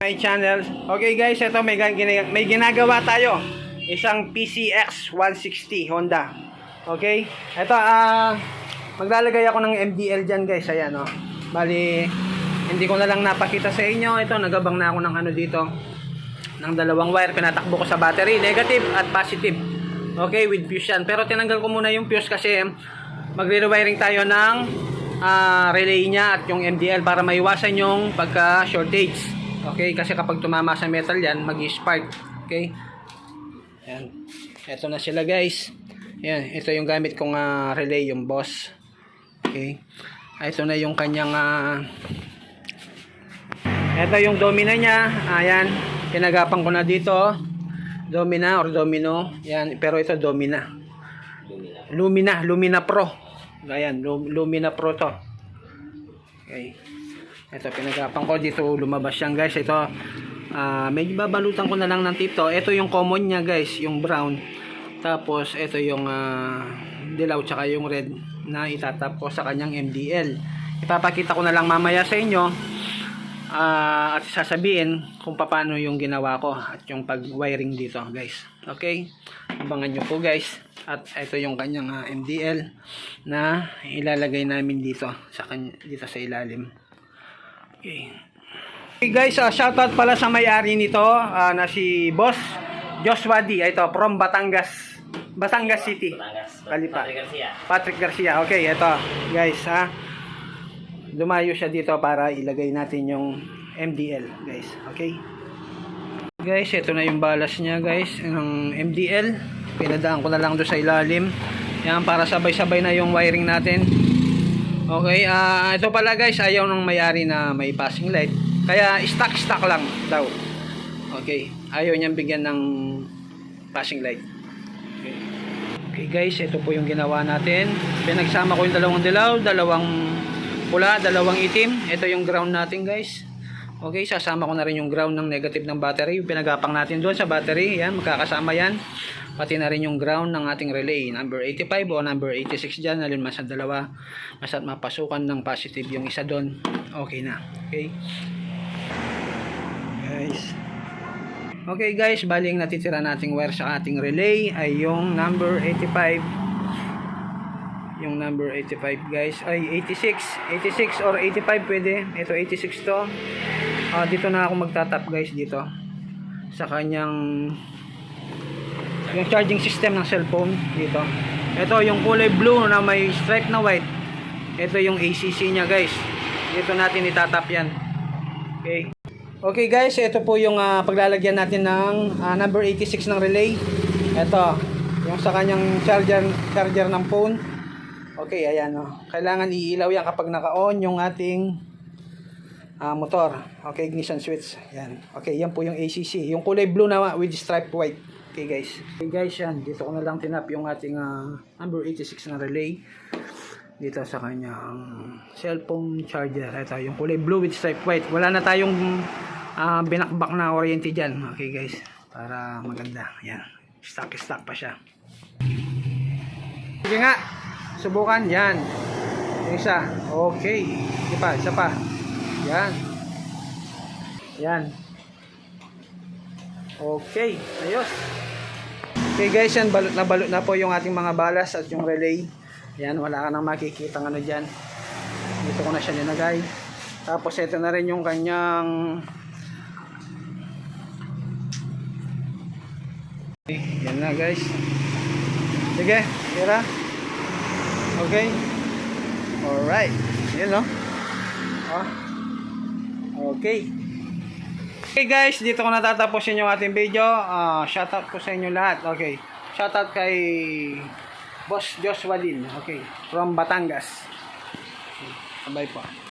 My channel. Okay guys, ito may ginagawa tayo. Isang PCX 160 Honda. Okay? Ito maglalagay ako ng MDL diyan guys. Ayan oh. Bali hindi ko na lang napakita sa inyo. Ito nagabang na ako ng ano dito. Ng dalawang wire pinatakbo ko sa battery, negative at positive. Okay, with fuse yan. Pero tinanggal ko muna yung fuse kasi magre-rewiring tayo ng relay niya at yung MDL para maiwasan yung pagka shortage. Okay, kasi kapag tumama sa metal yan, mag-spark. Okay? Yan. Ito na sila guys. Yan, ito yung gamit kong relay, yung Boss. Okay? Ito na yung kanyang ito yung domina niya. Ayan, pinagapan ko na dito. Domina or domino. Yan, pero ito domina. Lumina Pro. Ayan, Lumina Pro to. Okay. Ito pinagapan ko dito, lumabas yan guys. Ito medyo babalutan ko na lang ng tip to. Ito yung common niya guys, yung brown. Tapos ito yung dilaw tsaka yung red na itatap ko sa kanyang MDL. Ipapakita ko na lang mamaya sa inyo at sasabihin kung paano yung ginawa ko at yung pag-wiring dito guys. Okay? Abangan nyo po guys. At ito yung kanyang MDL na ilalagay namin dito sa ilalim. Okay. Okay guys, shoutout pala sa may-ari nito na si Boss Joshua D. Ito from Batangas City. Kalipa. Patrick Garcia. Okay, ito guys dumayo siya dito para ilagay natin yung MDL guys. Okay. Guys, ito na yung balas niya guys ng MDL. Pinadaan ko na lang doon sa ilalim. Yan para sabay-sabay na yung wiring natin. Okay, ito pala guys, ayaw ng may-ari na may passing light. Kaya stock lang daw. Okay, ayaw niyang bigyan ng passing light. Okay. Okay guys, ito po yung ginawa natin. Pinagsama ko yung dalawang dilaw, dalawang pula, dalawang itim. Ito yung ground natin guys. Okay, sasama ko na rin yung ground ng negative ng battery. Yung pinagapang natin doon sa battery. Yan, magkakasama yan. Pati na rin yung ground ng ating relay. Number 85 o number 86 dyan. Alin mas sa dalawa. Basta't mapasukan ng positive yung isa doon. Okay na. Okay. Guys. Okay guys, bali yung natitira nating wire sa ating relay ay yung number 85. Yung number 85 guys. Ay 86. 86 or 85 pwede. Ito 86 to. Dito na ako magtatap guys dito. Sa kanyang yung charging system ng cellphone dito. Ito yung kulay blue na may stripe na white. Ito yung ACC niya guys. Dito natin itatap yan. Okay. Okay guys, ito po yung paglalagyan natin ng number 86 ng relay. Ito, yung sa kanyang charger ng phone. Okay, ayan oh. Kailangan iilaw yan kapag naka-on yung ating motor. Okay, ignition switch. Yan. Okay, yan po yung ACC. Yung kulay blue na with stripe white. Okay guys. Okay guys, yan. Dito ko na lang tinap yung ating number 86 na relay. Dito sa kanyang cellphone charger. Ito, yung kulay blue with stripe white. Wala na tayong binakbak na oriente dyan. Okay guys. Para maganda. Yan. Stock pa siya. Sige nga. Subukan. Yan. Yung isa. Okay. Isa pa. Yan. Yan. Okay. Ayos. Okay guys, yan. Balot na po yung ating mga balas at yung relay. Yan. Wala ka nang makikita ano dyan. Dito ko na siya nilagay. Tapos ito na rin yung kanyang yan na guys. Sige. Tira. Okay. Alright. Yan no. Okay. Okay guys, dito ko natatapusin yung ating video. Shoutout po sa inyo lahat. Okay. Shoutout kay Boss Joshua din. Okay. From Batangas. Okay. Bye po.